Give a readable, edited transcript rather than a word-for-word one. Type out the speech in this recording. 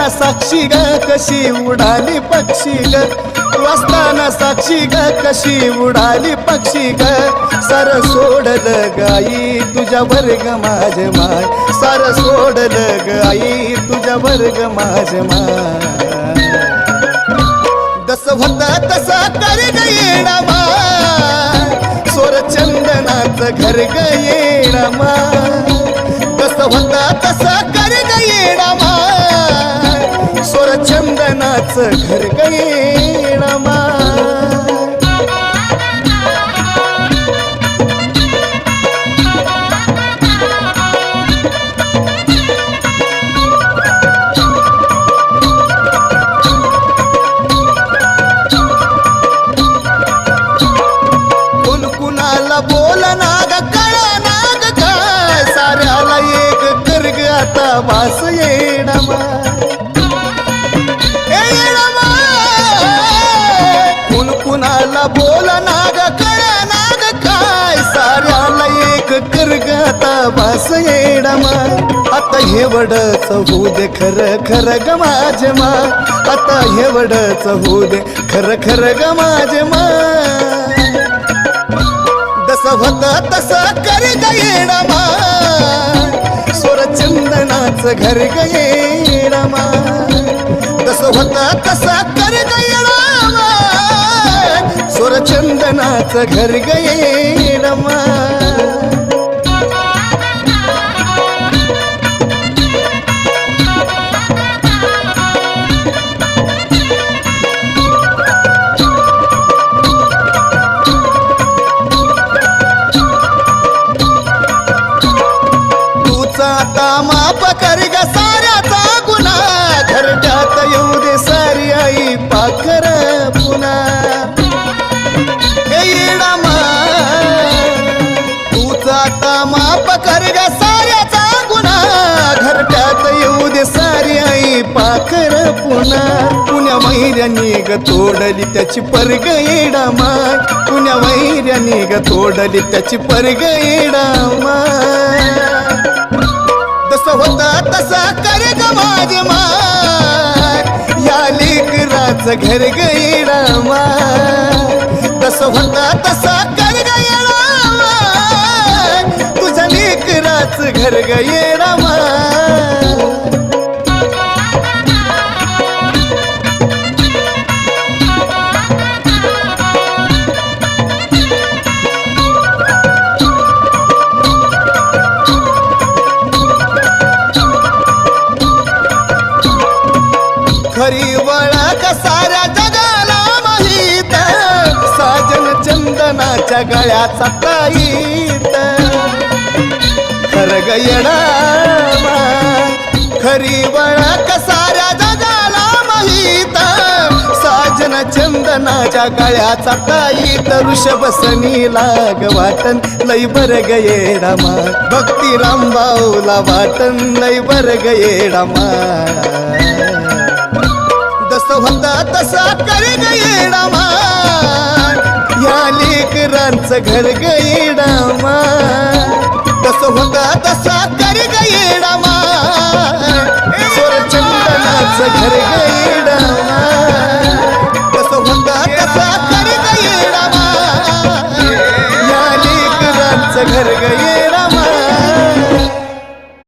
असताना साक्षी ग कशी उडाली पक्षी ग, तू असताना साक्षी ग कशी उडाली पक्षी ग. सार सोडलं गाई तुझ्या वर्ग माझ माय, सार सोडलं गाई तुझ्या वर्ग माझ माय. जस होता तसा कर ग येडा माय, सोर चंदनाचं घर ग येडा माय. जस होता तसा कर ग येडा माय, सोर चंदनाचं घर ग येडा माय. बोल नाग कळा नाग काय, साऱ्याला एक कर ग आता वास येडा माय. येडा माय कोण कुणाला बोल नाग कळा नाग काय, साऱ्याला एक कर ग आता वास येडा माय. आता हे वडच होऊ दे खर खर ग माझे माय, आता हे वडच होऊ दे खर खर ग माझे माय. जस होता तसा कर ग येडा माय, सोर चंदनाचं घर ग येडा माय. जस होता तसा कर ग येडा माय, सोर चंदनाचं घर ग येडा माय. आता माप कर ग साऱ्याचा गुन्हा, घरट्यात येऊ दे सारी आई पाखर पुन्हा. हे येडा माय तूच आता माप कर ग साऱ्याचा गुन्हा, घरट्यात येऊ दे सारी आई पाखर पुन्हा. पुण्या वैऱ्यानी ग तोडली त्याची परग येडा माय, पुण्या वैऱ्यानी ग तोडली त्याची परग येडा माय. जस होता तसा कर ग माझे माय, या लेकराचं घर ग येडा माय. तस होता तसा कर ग येडा माय, तुझ्या लेकराचं घर ग येडा माय. खरी वळख साऱ्या जगाला माहीत, साजन चंदनाच्या गळ्याचा ताईत. खर ग येडा माय, खरी वळख साऱ्या जगाला माहीत, साजन चंदनाच्या गळ्याचा ताईत. ऋषभसनी लाग वाटन लई बर ग येडा माय, भक्ती रामभाऊला वाटन लई बर ग येडा माय. जस होता तसा कर ग येडा माय, या लेकरांचं घर ग येडा माय. तस होता तसा कर ग येडा माय, सोर चंदनाचं घर ग येडा माय. तस होता तसा कर ग येडा माय, या लेकरांचं घर ग येडा माय.